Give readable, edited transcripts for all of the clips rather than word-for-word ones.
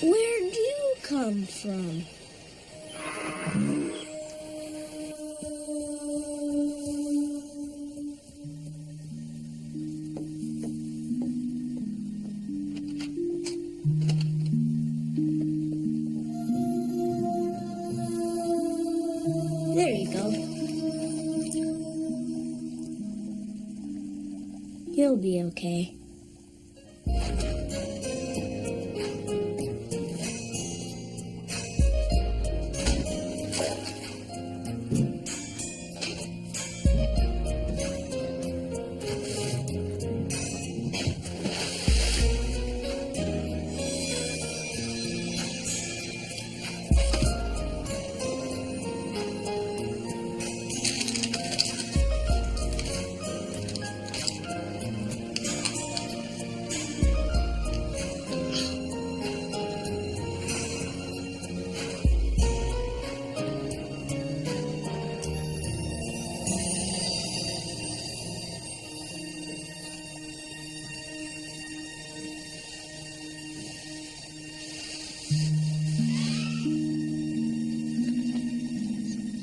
Where'd you come from? There you go. You'll be okay.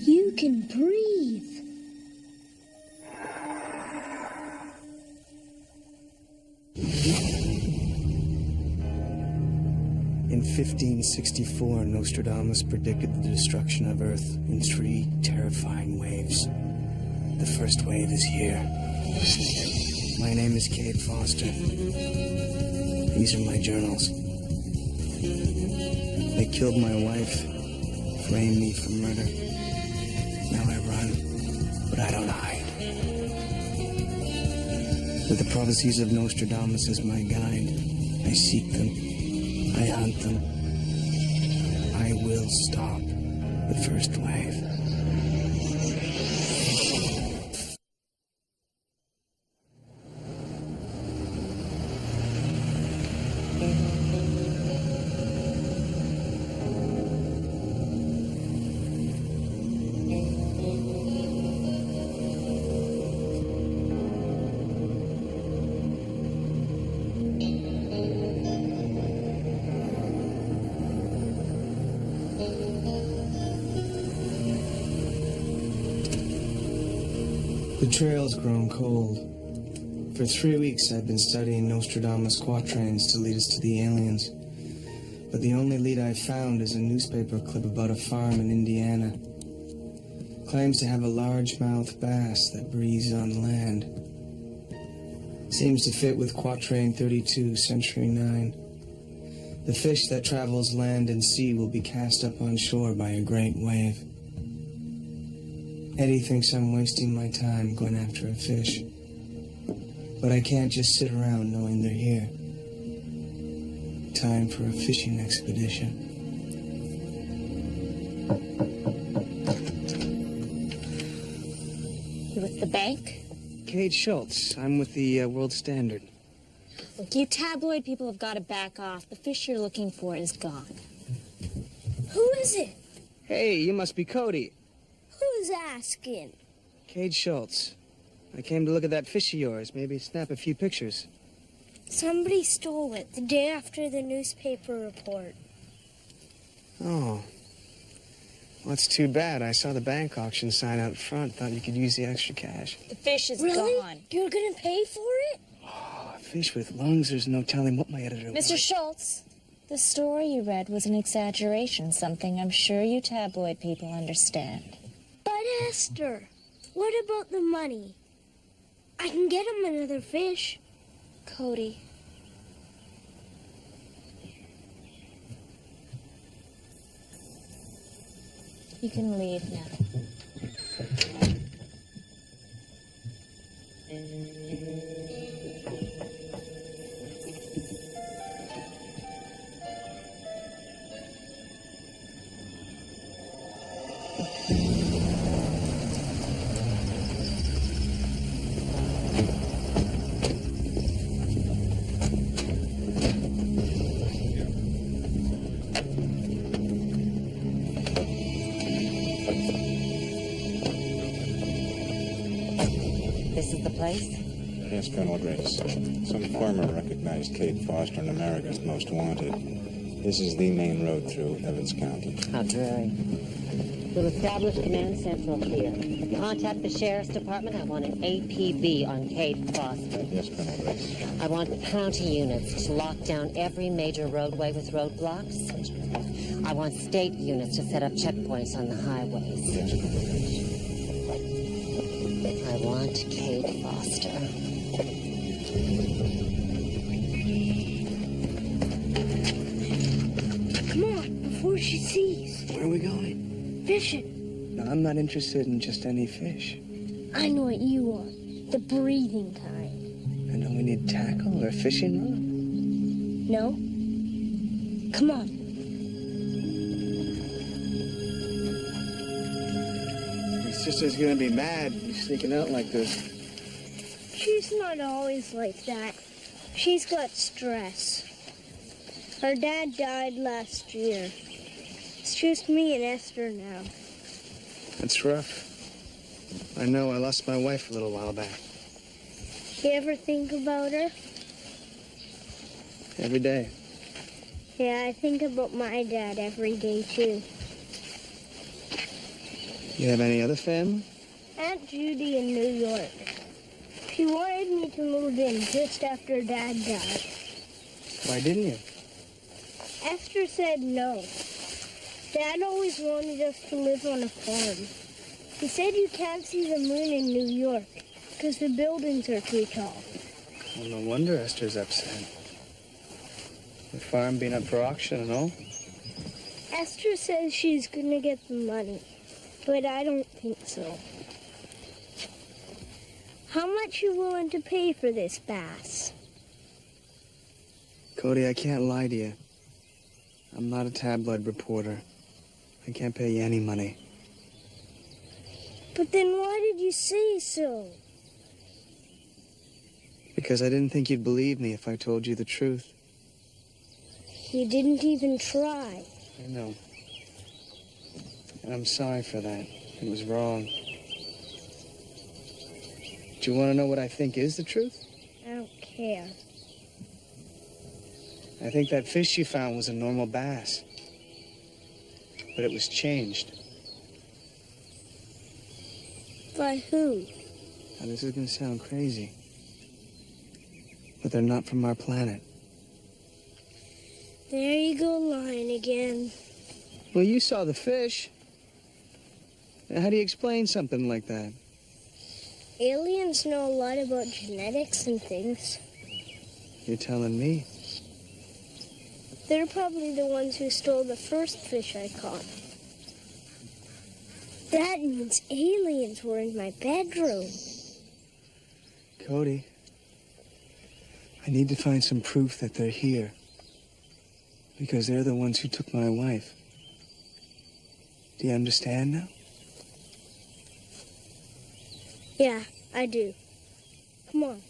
You can breathe. In 1564, Nostradamus predicted the destruction of Earth in 3 terrifying waves. The first wave is here. My name is Cade Foster. These are my journals. They killed my wife, framed me for murder. Now I run, but I don't hide. With the prophecies of Nostradamus as my guide, I seek them, I hunt them. I will stop the first wave. The trail's grown cold. For 3 weeks I've been studying Nostradamus quatrains to lead us to the aliens. But the only lead I've found is a newspaper clip about a farm in Indiana. Claims to have a largemouth bass that breathes on land. Seems to fit with quatrain 32, century 9. The fish that travels land and sea will be cast up on shore by a great wave. Eddie thinks I'm wasting my time going after a fish. But I can't just sit around knowing they're here. Time for a fishing expedition. You with the bank? Cade Schultz. I'm with the World Standard. Look, you tabloid people have got to back off. The fish you're looking for is gone. Who is it? Hey, you must be Cody. Who's asking? Cade Schultz. I came to look at that fish of yours, maybe snap a few pictures. Somebody stole it the day after the newspaper report. Oh. Well, that's too bad. I saw the bank auction sign out front. Thought you could use the extra cash. The fish is Really? gone. You're gonna pay for it? Oh, a fish with lungs. There's no telling what my editor Mr. would. Schultz, the story you read was an exaggeration, something I'm sure you tabloid people understand. But Esther, what about the money? I can get him another fish. Cody. You can leave now. This is the place? Yes, Colonel Grace. Some farmer recognized Cade Foster in America's Most Wanted. This is the main road through Evans County. How dreary. We'll establish command central here. Contact the sheriff's department. I want an APB on Kate Foster. Yes, Colonel Grace. I want county units to lock down every major roadway with roadblocks. Yes, Colonel Grace. I want state units to set up checkpoints on the highways. Yes, Colonel Grace. I want Kate Foster. Come on, before she sees. Where are we going? Fishing. No, I'm not interested in just any fish. I know what you want. The breathing kind. I know we need tackle or a fishing rod. No? Come on. Your sister's gonna be mad you sneaking out like this. She's not always like that. She's got stress. Her dad died last year. It's just me and Esther now. That's rough. I know, I lost my wife a little while back. You ever think about her? Every day. Yeah, I think about my dad every day, too. You have any other family? Aunt Judy in New York. She wanted me to move in just after Dad died. Why didn't you? Esther said no. Dad always wanted us to live on a farm. He said you can't see the moon in New York because the buildings are too tall. Well, no wonder Esther's upset. The farm being up for auction and all. Esther says she's gonna get the money, but I don't think so. How much you willing to pay for this bass? Cody, I can't lie to you. I'm not a tabloid reporter. I can't pay you any money. But then why did you say so? Because I didn't think you'd believe me if I told you the truth. You didn't even try. I know. And I'm sorry for that. It was wrong. Do you want to know what I think is the truth? I don't care. I think that fish you found was a normal bass. But it was changed. By who? Now, this is going to sound crazy. But they're not from our planet. There you go lying again. Well, you saw the fish. Now, how do you explain something like that? Aliens know a lot about genetics and things. You're telling me. They're probably the ones who stole the first fish I caught. That means aliens were in my bedroom. Cody, I need to find some proof that they're here. Because they're the ones who took my wife. Do you understand now? Yeah, I do. Come on.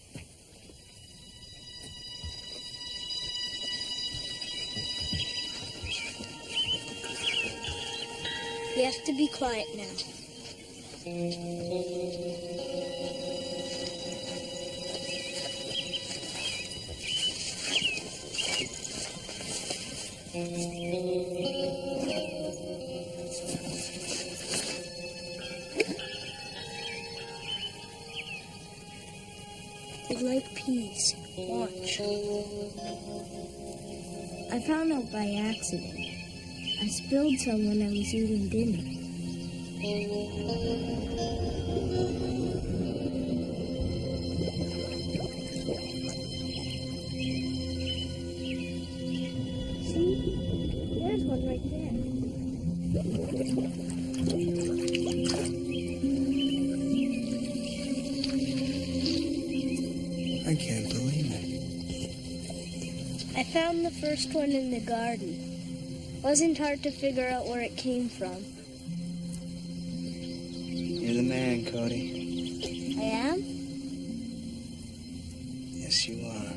You have to be quiet now. They like peas. Watch. I found out by accident. I spilled some when I was eating dinner. See? There's one right there. I can't believe it. I found the first one in the garden. Wasn't hard to figure out where it came from. You're the man, Cody. I am? Yes, you are.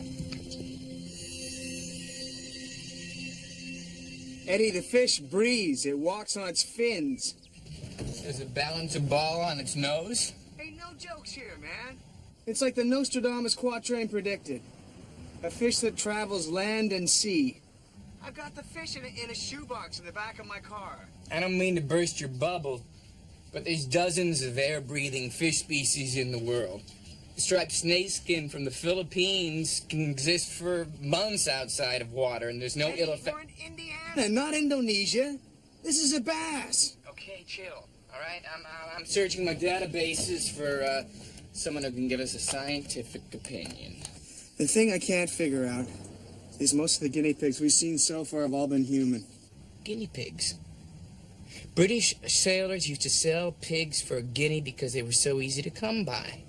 Eddie, the fish breathes. It walks on its fins. Does it balance a ball on its nose? Hey, no jokes here, man. It's like the Nostradamus quatrain predicted. A fish that travels land and sea. I've got the fish in a shoebox in the back of my car. I don't mean to burst your bubble, but there's dozens of air-breathing fish species in the world. Striped snakeskin from the Philippines can exist for months outside of water, and there's no ill effect. We're in Indiana, not Indonesia. This is a bass. Okay, chill. All right, I'm searching my databases for someone who can give us a scientific opinion. The thing I can't figure out is most of the guinea pigs we've seen so far have all been human. Guinea pigs. British sailors used to sell pigs for a guinea because they were so easy to come by.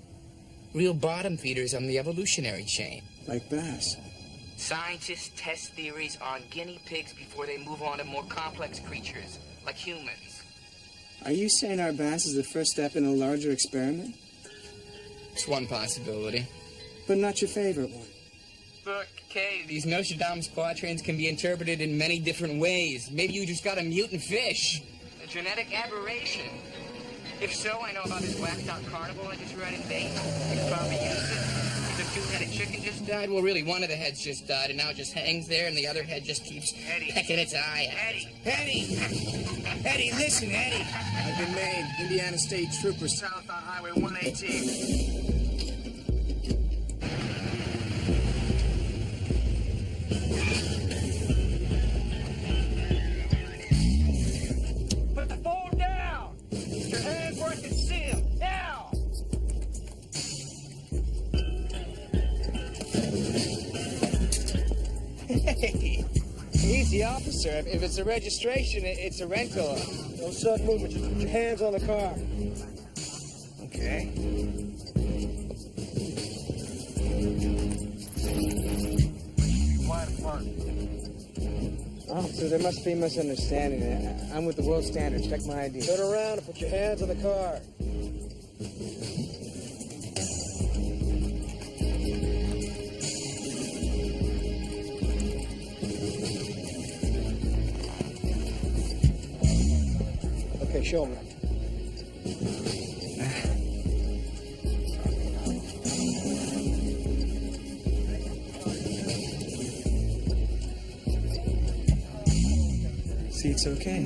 Real bottom feeders on the evolutionary chain. Like bass. Scientists test theories on guinea pigs before they move on to more complex creatures, like humans. Are you saying our bass is the first step in a larger experiment? It's one possibility. But not your favorite one. Look, Kay, these Nostradamus quatrains can be interpreted in many different ways. Maybe you just got a mutant fish. A genetic aberration. If so, I know about this whacked-out carnival I just read in Vegas. You could probably use it. If the two-headed chicken just died, well, really, one of the heads just died, and now it just hangs there, and the other head just keeps pecking its eye out. Eddie! Eddie, listen, Eddie! I've been made Indiana State Trooper south on Highway 118. Put the phone down! Your hands where I can see them! Now! Hey! Easy, officer. If it's a registration, it's a rental. No sudden movement. Just put your hands on the car. Okay. Quiet front. Officer, there must be a misunderstanding. I'm with the world standard. Check my ID. Turn around and put your hands on the car. Okay, show me. See, it's okay.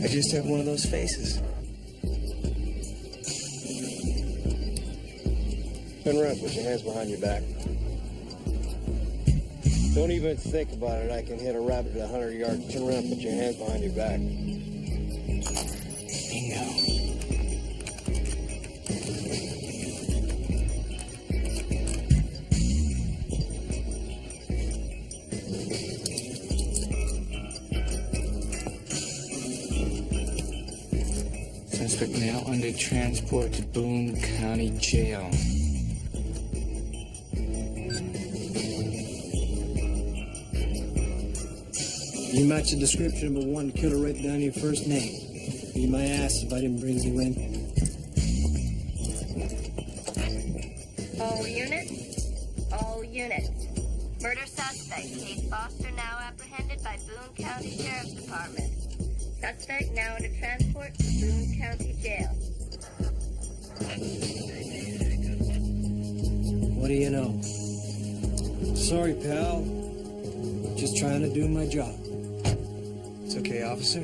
I just have one of those faces. Turn around, put your hands behind your back. Don't even think about it. I can hit a rabbit at 100 yards. Turn around, put your hands behind your back. Bingo. Suspect now under transport to Boone County Jail. You match the description of a one killer right down to your first name. Be my ass if I didn't bring you in. All units. All units. Murder suspect, Kate Foster, now apprehended by Boone County Sheriff's Department. Suspect now under transport to Boone County Jail. What do you know? Sorry, pal. Just trying to do my job. It's okay, officer.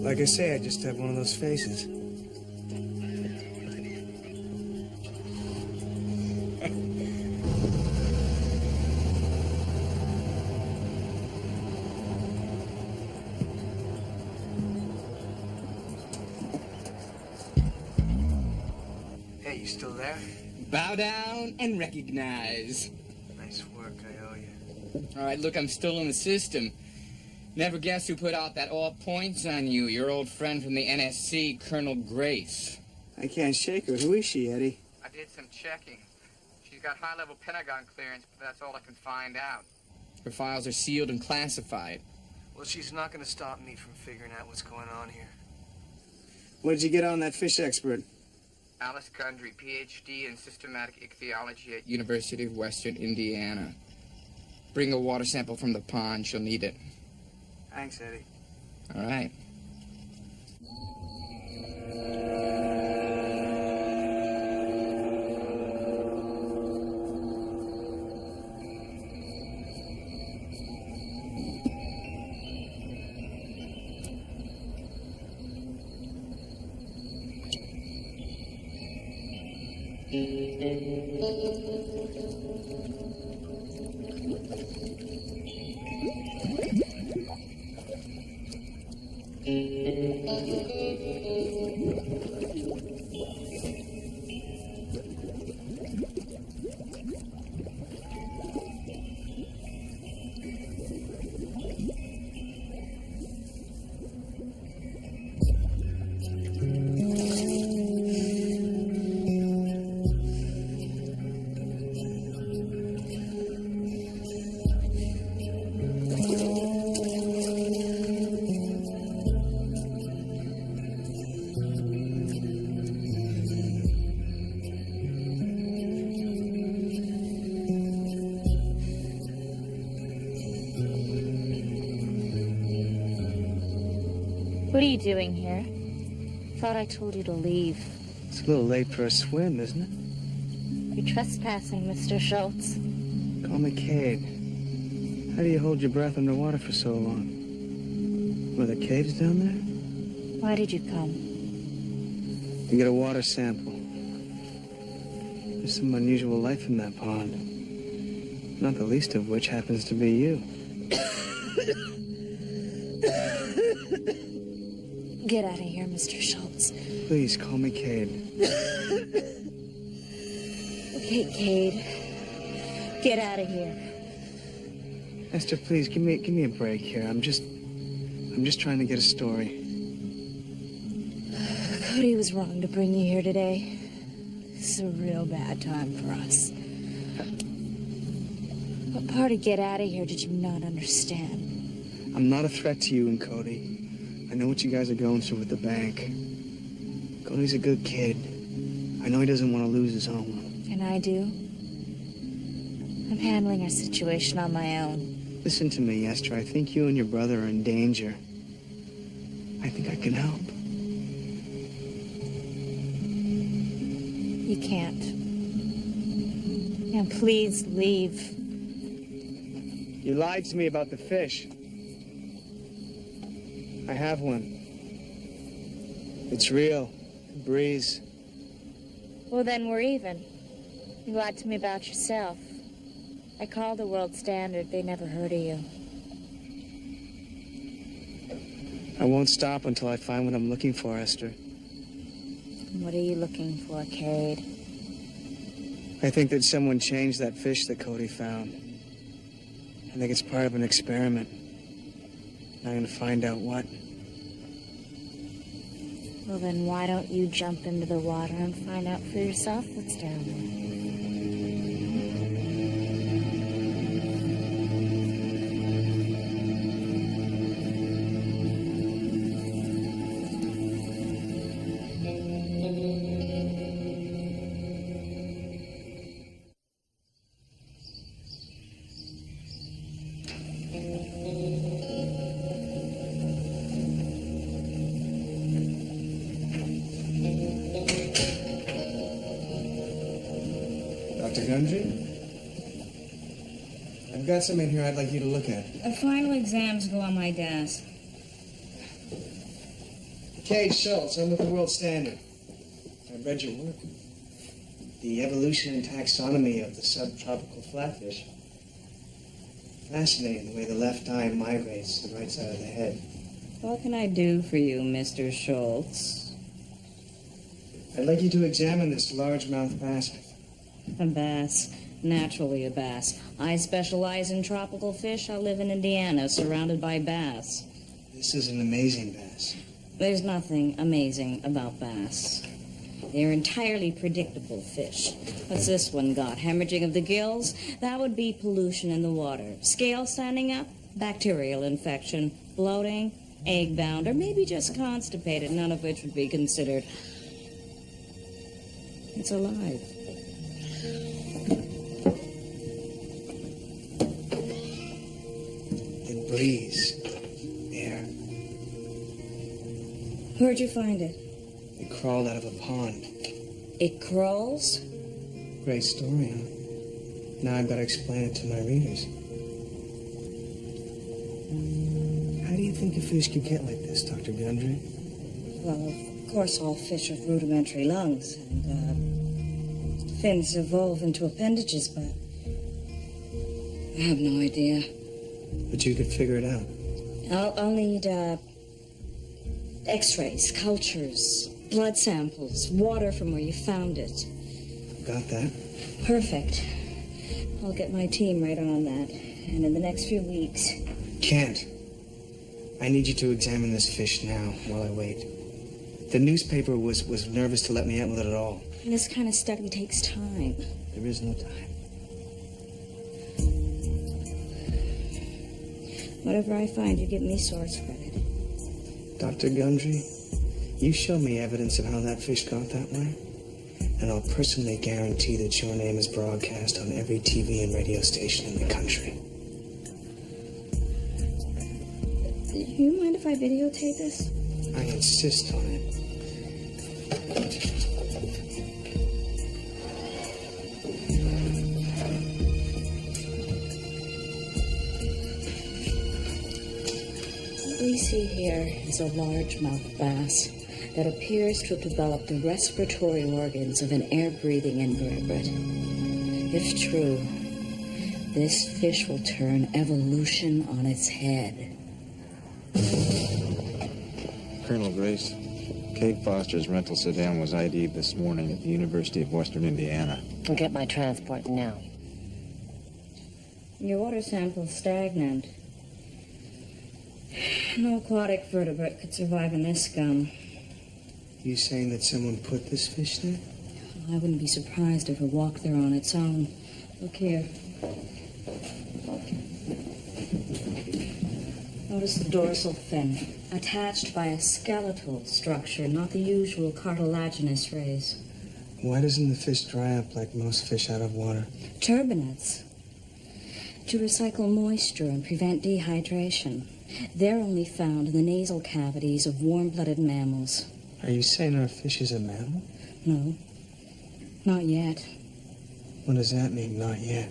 Like I say, I just have one of those faces. Hey, you still there? Bow down and recognize. Nice work, I owe you. All right, look, I'm still in the system. Never guess who put out that all points on you. Your old friend from the NSC, Colonel Grace. I can't shake her. Who is she, Eddie? I did some checking. She's got high-level Pentagon clearance, but that's all I can find out. Her files are sealed and classified. Well, she's not going to stop me from figuring out what's going on here. What did you get on that fish expert? Alice Gundry, Ph.D. in systematic ichthyology at University of Western Indiana. Bring a water sample from the pond. She'll need it. Thanks, Eddie. All right. What are you doing here? Thought I told you to leave. It's a little late for a swim, isn't it? You're trespassing, Mr. Schultz. Call me Cade. How do you hold your breath underwater for so long? Were there caves down there? Why did you come? To get a water sample. There's some unusual life in that pond. Not the least of which happens to be you. Get out of here, Mr. Schultz. Please, call me Cade. Okay, Cade. Get out of here. Esther, please, give me a break here. I'm just trying to get a story. Cody was wrong to bring you here today. This is a real bad time for us. What part of get out of here did you not understand? I'm not a threat to you and Cody. I know what you guys are going through with the bank. Cody's a good kid. I know he doesn't want to lose his home. And I do. I'm handling our situation on my own. Listen to me, Esther. I think you and your brother are in danger. I think I can help. You can't. And please leave. You lied to me about the fish. I have one. It's real. It breathes. Well, then we're even. You lied to me about yourself. I called the world standard. They never heard of you. I won't stop until I find what I'm looking for, Esther. What are you looking for, Cade? I think that someone changed that fish that Cody found. I think it's part of an experiment. I'm going to find out what. Well, then why don't you jump into the water and find out for yourself what's down there? Dr. Gundry? I've got something here I'd like you to look at. The final exams go on my desk. Cade Schultz, I'm with the World Standard. I've read your work. The evolution and taxonomy of the subtropical flatfish. Fascinating the way the left eye migrates to the right side of the head. What can I do for you, Mr. Schultz? I'd like you to examine this largemouth bass. A bass. Naturally a bass. I specialize in tropical fish. I live in Indiana, surrounded by bass. This is an amazing bass. There's nothing amazing about bass. They're entirely predictable fish. What's this one got? Hemorrhaging of the gills? That would be pollution in the water. Scale standing up? Bacterial infection. Bloating? Egg-bound? Or maybe just constipated, none of which would be considered. It's alive. It breathes. Air. Where'd you find it? It crawled out of a pond. It crawls? Great story, huh? Now I've got to explain it to my readers. How do you think a fish could get like this, Dr. Gundry? Well, of course, all fish have rudimentary lungs, and fins evolve into appendages, but I have no idea. But you could figure it out. I'll need x-rays, cultures, blood samples, water from where you found it. Got that? Perfect. I'll get my team right on that. And in the next few weeks... Can't. I need you to examine this fish now while I wait. The newspaper was nervous to let me out with it at all. This kind of study takes time. There is no time. Whatever I find, you give me source credit. Dr. Gundry, you show me evidence of how that fish got that way, and I'll personally guarantee that your name is broadcast on every TV and radio station in the country. Do you mind if I videotape this? I insist on it. What we see here is a largemouth bass that appears to have developed the respiratory organs of an air-breathing invertebrate. If true, this fish will turn evolution on its head. Colonel Grace, Kate Foster's rental sedan was ID'd this morning at the University of Western Indiana. I'll get my transport now. Your water sample's stagnant. No aquatic vertebrate could survive in this scum. You saying that someone put this fish there? I wouldn't be surprised if it walked there on its own. Look here. Notice the dorsal fin, attached by a skeletal structure, not the usual cartilaginous rays. Why doesn't the fish dry up like most fish out of water? Turbinates. To recycle moisture and prevent dehydration. They're only found in the nasal cavities of warm-blooded mammals. Are you saying our fish is a mammal? No, not yet. What does that mean, not yet?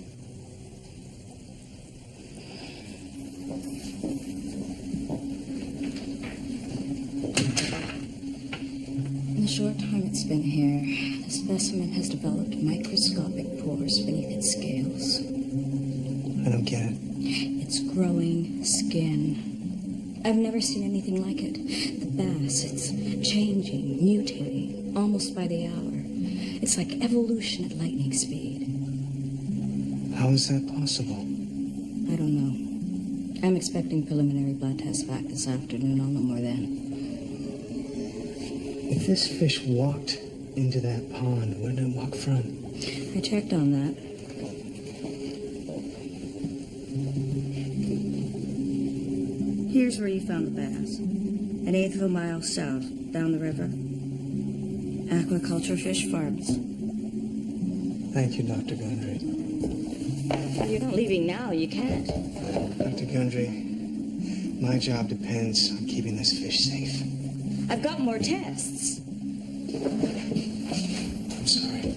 In the short time it's been here, the specimen has developed microscopic pores beneath its scales. I don't get it. It's growing skin. I've never seen anything like it. The bass, it's changing, mutating, almost by the hour. It's like evolution at lightning speed. How is that possible? I don't know. I'm expecting preliminary blood tests back this afternoon. I'll know more then. If this fish walked into that pond, where did it walk from? I checked on that. Here's where you found the bass. An eighth of a mile south, down the river. Aquaculture fish farms. Thank you, Dr. Gundry. You're not leaving now. You can't. Dr. Gundry, my job depends on keeping this fish safe. I've got more tests. I'm sorry.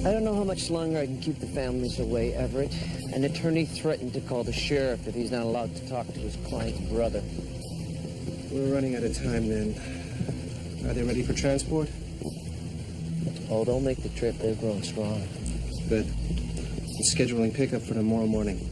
I don't know how much longer I can keep the families away, Everett. An attorney threatened to call the sheriff if he's not allowed to talk to his client's brother. We're running out of time then. Are they ready for transport? Oh, they'll make the trip. They've grown strong. Good. I'm scheduling pickup for tomorrow morning.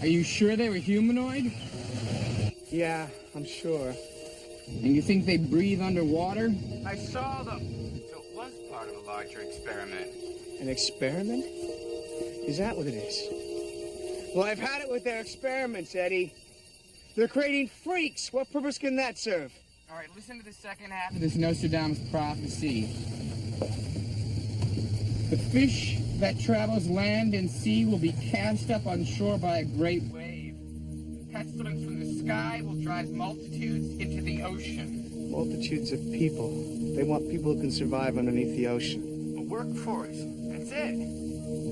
Are you sure they were humanoid? Yeah, I'm sure. And you think they breathe underwater? I saw them. So it was part of a larger experiment. An experiment? Is that what it is? Well, I've had it with their experiments, Eddie. They're creating freaks. What purpose can that serve? All right, listen to the second half of this Nostradamus prophecy. The fish that travels land and sea will be cast up on shore by a great wave. Pestilence from the sky will drive multitudes into the ocean. Multitudes of people. They want people who can survive underneath the ocean. A workforce. That's it.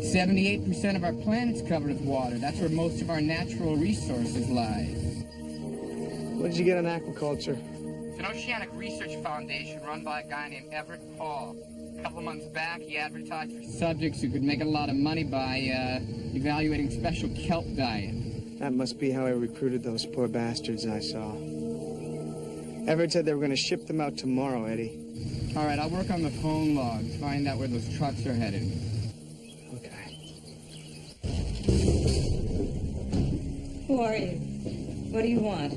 78% of our planet's covered with water. That's where most of our natural resources lie. What did you get on aquaculture? It's an oceanic research foundation run by a guy named Everett Hall. A couple of months back, he advertised for subjects who could make a lot of money by evaluating special kelp diet. That must be how I recruited those poor bastards I saw. Everett said they were going to ship them out tomorrow, Eddie. All right, I'll work on the phone logs, find out where those trucks are headed. Okay. Who are you? What do you want?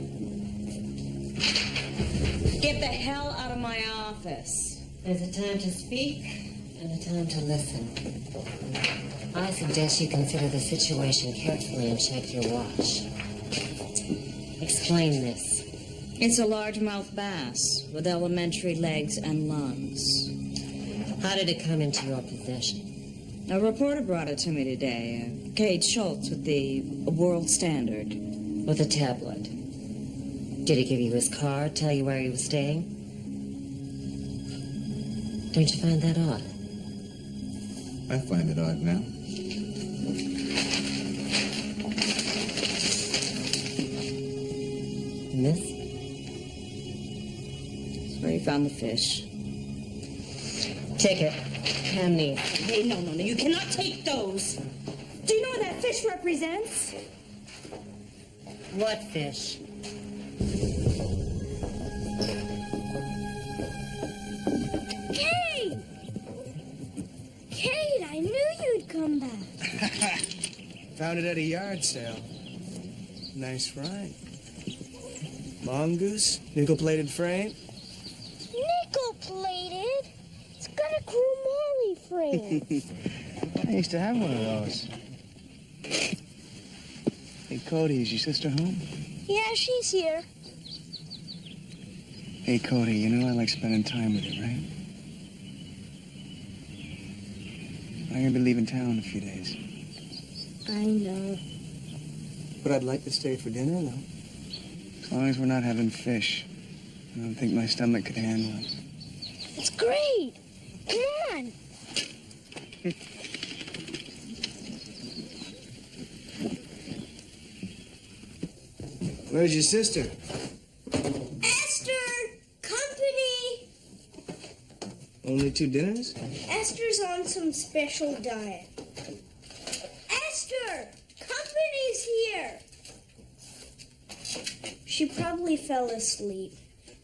Get the hell out of my office. There's a time to speak and a time to listen. I suggest you consider the situation carefully and check your watch. Explain this. It's a largemouth bass with elementary legs and lungs. How did it come into your possession? A reporter brought it to me today. Cade Schultz with the World Standard. With a tablet. Did he give you his card, tell you where he was staying? Don't you find that odd? I find it odd now. Miss? That's where he found the fish. Ticket. Hand me. Hey, no, you cannot take those. Do you know what that fish represents? What fish? Kate, I knew you'd come back. Found it at a yard sale. Nice ride. Mongoose, nickel-plated frame. Nickel-plated? It's got a chromoly frame. I used to have one of those. Hey, Cody, is your sister home? Yeah, she's here. Hey, Cody, you know I like spending time with you, right? I'm gonna be leaving town in a few days. I know. But I'd like to stay for dinner, though. As long as we're not having fish. I don't think my stomach could handle it. It's great. Come on. Where's your sister? Esther! Company! Only 2 dinners? Esther's on some special diet. Esther! Company's here! She probably fell asleep.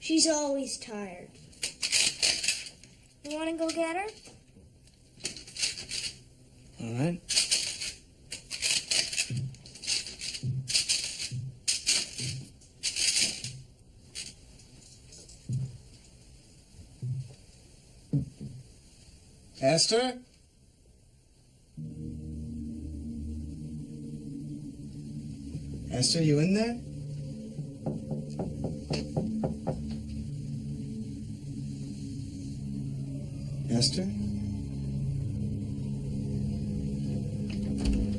She's always tired. You want to go get her? All right. Esther? Esther, you in there? Esther?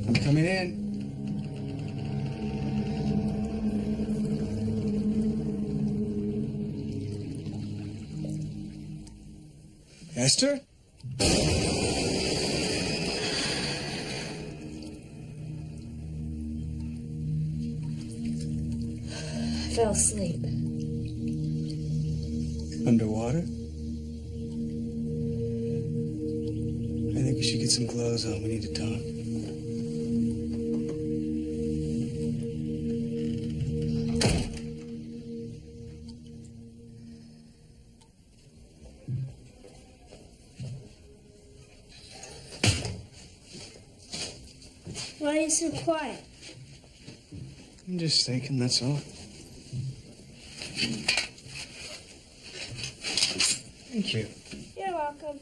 I'm coming in. Esther? I fell asleep. Underwater? I think we should get some clothes on. We need to talk. Why are you so quiet? I'm just thinking, that's all. Thank you. You're welcome.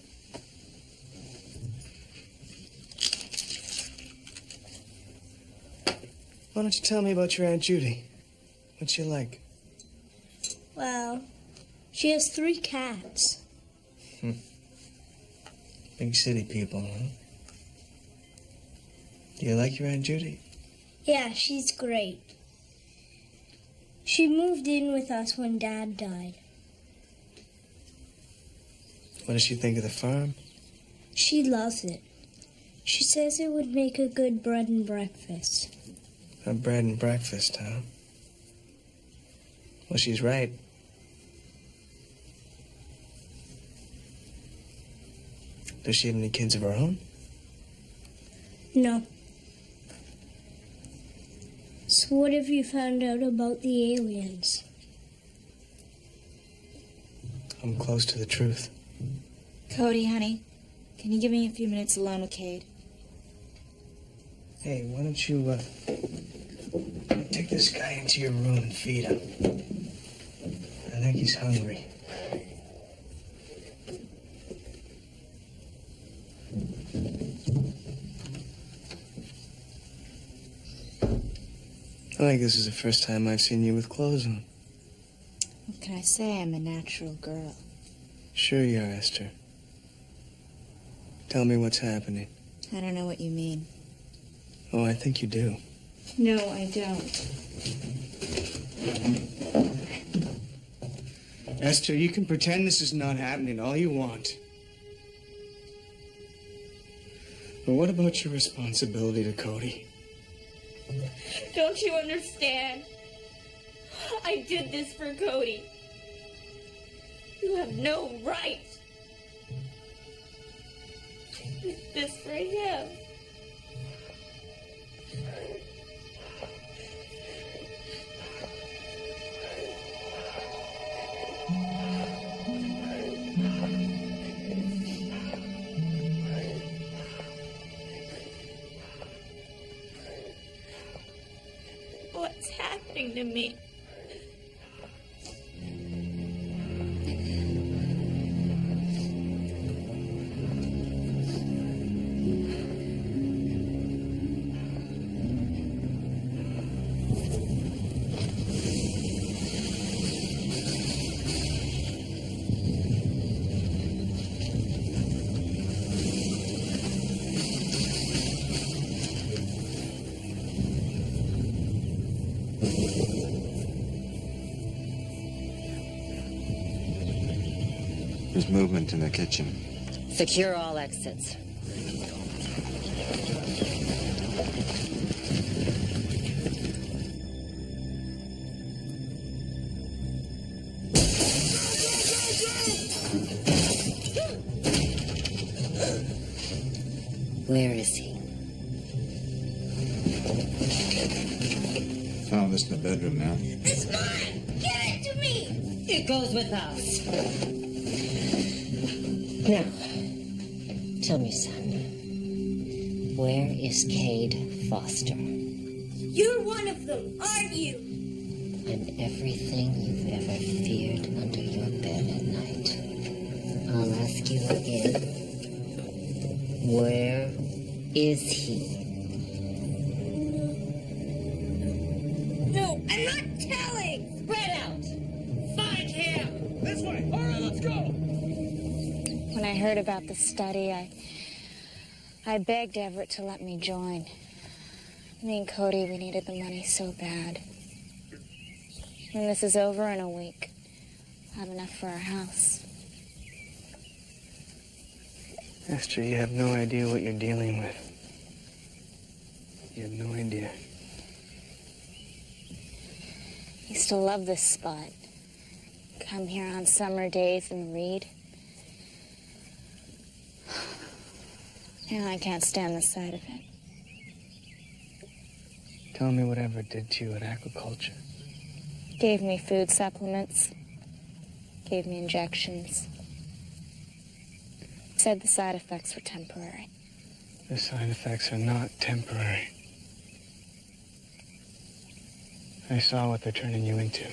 Why don't you tell me about your Aunt Judy? What's she like? Well, she has 3 cats. Big city people, huh? Do you like your Aunt Judy? Yeah, she's great. She moved in with us when Dad died. What does she think of the farm? She loves it. She says it would make a good bread and breakfast. A bread and breakfast, huh? Well, she's right. Does she have any kids of her own? No. So what have you found out about the aliens? I'm close to the truth. Cody, honey, can you give me a few minutes alone with Cade? Hey, why don't you, take this guy into your room and feed him? I think he's hungry. I think this is the first time I've seen you with clothes on. What can I say? I'm a natural girl. Sure you are, Esther. Tell me what's happening. I don't know what you mean. Oh, I think you do. No, I don't. Esther, you can pretend this is not happening all you want. But what about your responsibility to Cody? Don't you understand? I did this for Cody. You have no right. I did this for him. What's happening to me? There's movement in the kitchen. Secure all exits. Where is he? Found this in the bedroom now. It's mine! Give it to me! It goes with us. Now, tell me, son, where is Cade Foster? You're one of them, aren't you? I'm everything you've ever feared under your bed at night. I'll ask you again. Where is he? No, I'm not telling! Spread out! Find him! This way! All right, let's go! When I heard about the study, I begged Everett to let me join. Me and Cody, we needed the money so bad. When this is over in a week, I'll have enough for our house. Esther, you have no idea what you're dealing with. You have no idea. I used to love this spot. Come here on summer days and read. Now I can't stand the sight of it. Tell me what Everett did to you at aquaculture. Gave me food supplements. Gave me injections. Said the side effects were temporary. The side effects are not temporary. I saw what they're turning you into.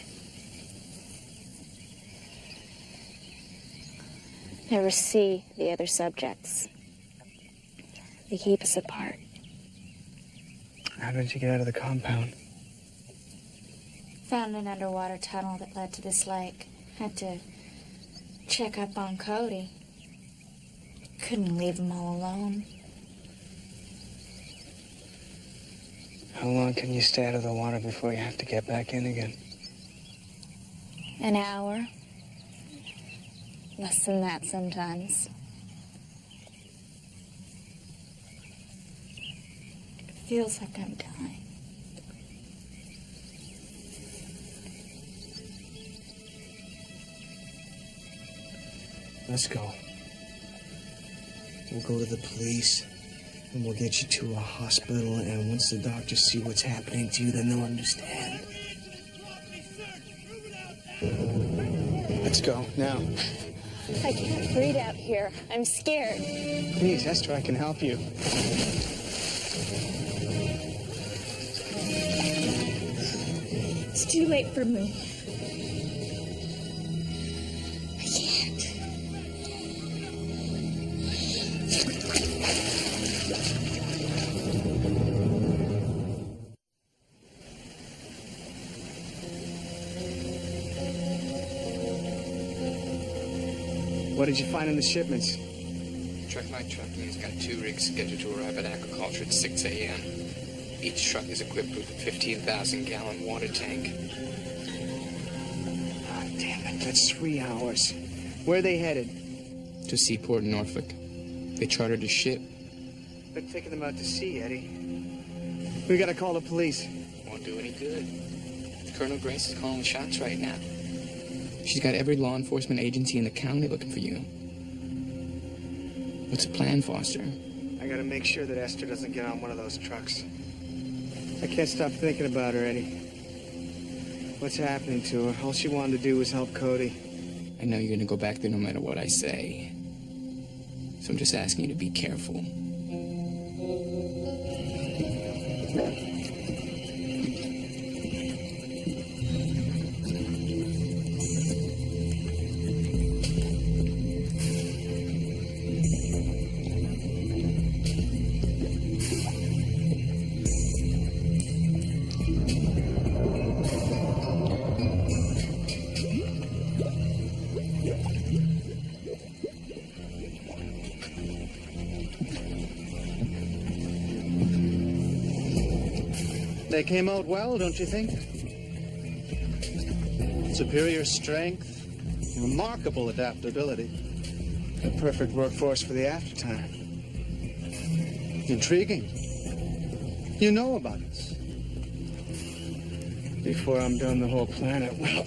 Never see the other subjects. They keep us apart. How did you get out of the compound? Found an underwater tunnel that led to this lake. Had to check up on Cody. Couldn't leave him all alone. How long can you stay out of the water before you have to get back in again? An hour. Less than that sometimes. It feels like I'm dying. Let's go. We'll go to the police, and we'll get you to a hospital, and once the doctors see what's happening to you, then they'll understand. Let's go, now. I can't breathe out here. I'm scared. Please, Esther, I can help you. It's too late for me. I can't. What did you find in the shipments? Truck-my trucking has got 2 rigs scheduled to arrive at aquaculture at 6 a.m. Each truck is equipped with a 15,000-gallon water tank. Ah, damn it, that's 3 hours. Where are they headed? To Seaport, Norfolk. They chartered a ship. They're taking them out to sea, Eddie. We gotta call the police. Won't do any good. Colonel Grace is calling the shots right now. She's got every law enforcement agency in the county looking for you. What's the plan, Foster? I gotta make sure that Esther doesn't get on one of those trucks. I can't stop thinking about her, Eddie. What's happening to her? All she wanted to do was help Cody. I know you're gonna go back there no matter what I say. So I'm just asking you to be careful. They came out well, don't you think? Superior strength, remarkable adaptability. The perfect workforce for the aftertime. Intriguing. You know about us. Before I'm done, the whole planet will.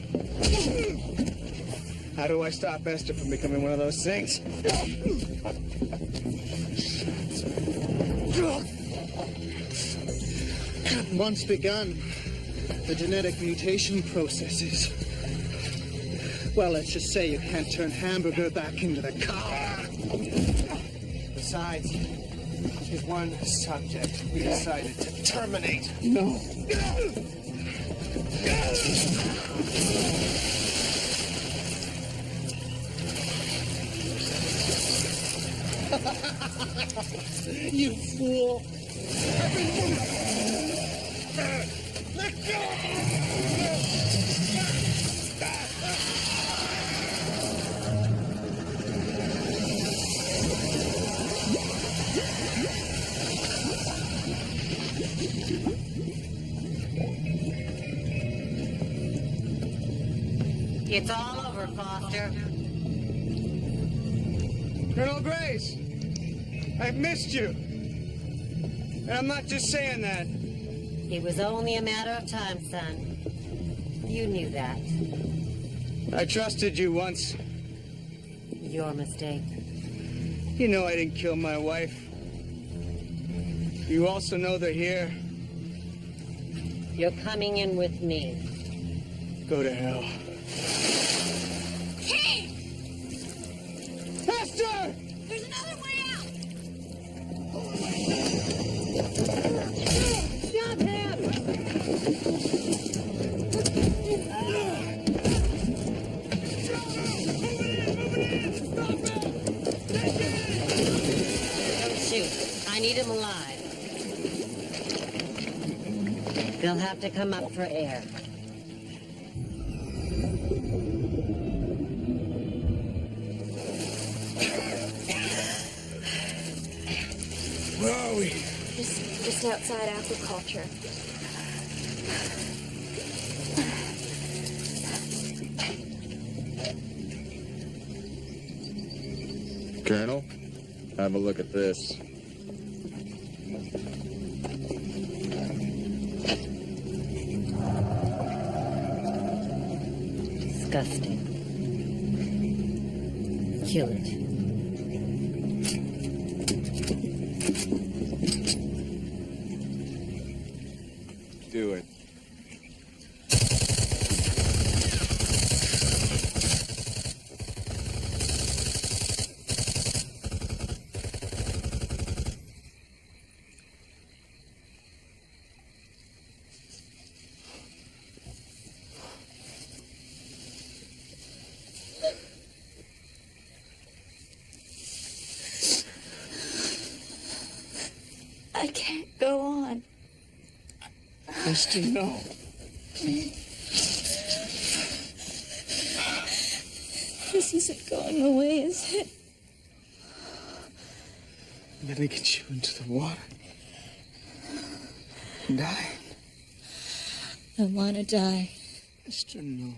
How do I stop Esther from becoming one of those things? Once begun, the genetic mutation processes. Well, let's just say you can't turn Hamburger back into the cow. Besides, there's one subject we decided to terminate. No. You fool! Let go! It's all over, Foster. Colonel Grace, I've missed you. And I'm not just saying that. It was only a matter of time, son. You knew that. I trusted you once. Your mistake. You know I didn't kill my wife. You also know they're here. You're coming in with me. Go to hell. Hey! Esther! There's another way out! Stop him! Don't shoot. I need him alive. They'll have to come up for air. Where are we? Just outside aquaculture. Colonel, have a look at this. Disgusting. Kill it. Do it. I can't go on. Esther, no. This isn't going away, is it? I'm gonna get you into the water. Die. I want to die. Esther, no.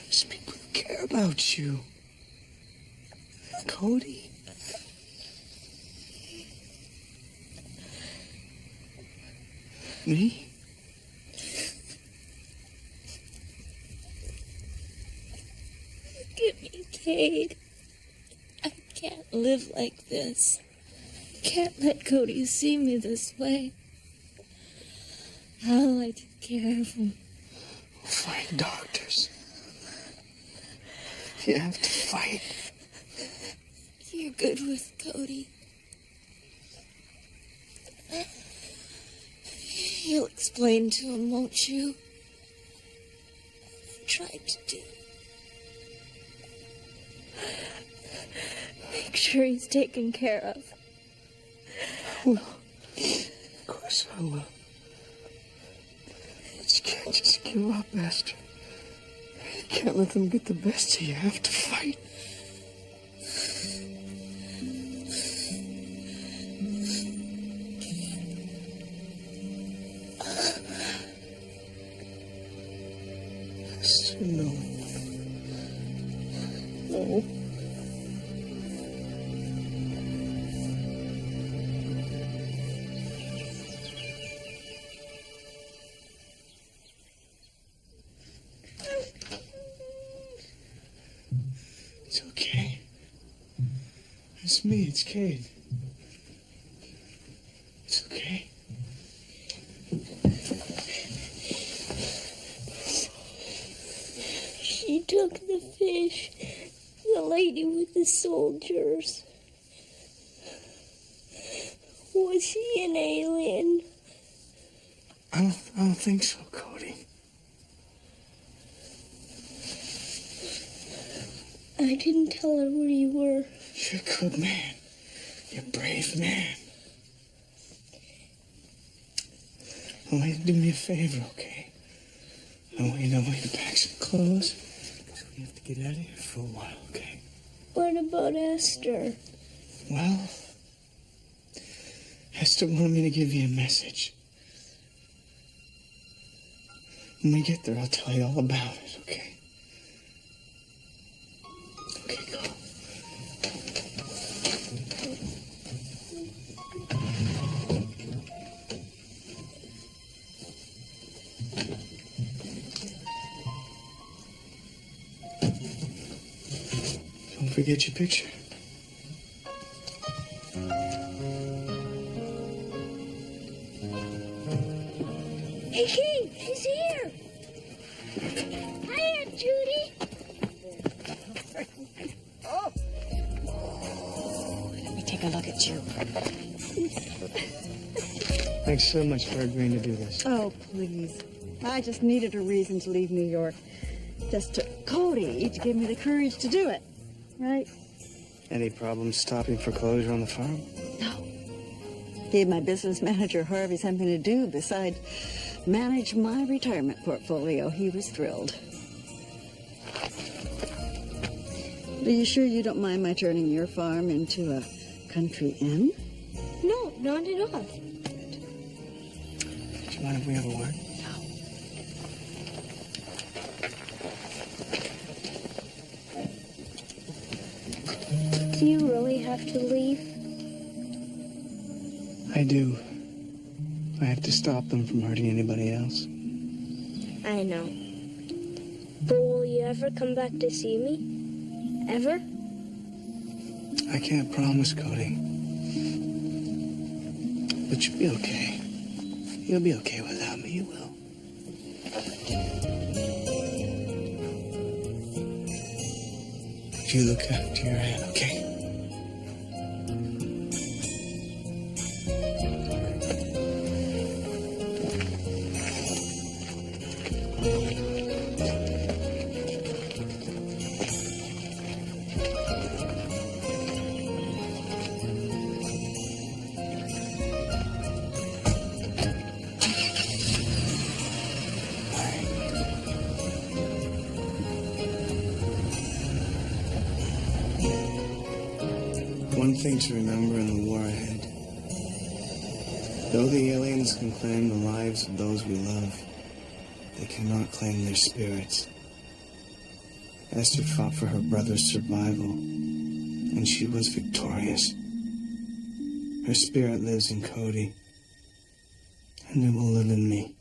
There's people who care about you. Cody. Me? Give me Cade. I can't live like this. Can't let Cody see me this way. How will I take care of him? Find doctors. You have to fight. You're good with Cody. You'll explain to him, won't you? I tried to do. Make sure he's taken care of. Well, of course I will. But you can't just give up, Esther. You can't let them get the best of you. You have to fight. Esther, no. No. me. It's Kate. It's okay. She took the fish. The lady with the soldiers. Was she an alien? I don't think so, Cody. I didn't tell her where you were. You're a good man. You're a brave man. I want you to do me a favor, okay? I want you to pack some clothes. Because we have to get out of here for a while, okay? What about Esther? Well, Esther wanted me to give you a message. When we get there, I'll tell you all about it, okay? Okay, go. Don't forget your picture. Hey, Kate, she's here. Hi, Aunt Judy. Let me take a look at you. Thanks so much for agreeing to do this. Oh, please. I just needed a reason to leave New York. Just took Cody to give me the courage to do it. Right? Any problems stopping foreclosure on the farm? No. Gave my business manager Harvey something to do besides manage my retirement portfolio. He was thrilled. Are you sure you don't mind my turning your farm into a country inn? No, not at all. Do you mind if we have a word? Do you really have to leave? I do. I have to stop them from hurting anybody else. I know. But will you ever come back to see me? Ever? I can't promise, Cody. But you'll be okay. You'll be okay without me, you will. You look after your head, okay? One thing to remember in the war ahead. Though the aliens can claim the lives of those we love, they cannot claim their spirits. Esther fought for her brother's survival, and she was victorious. Her spirit lives in Cody, and it will live in me.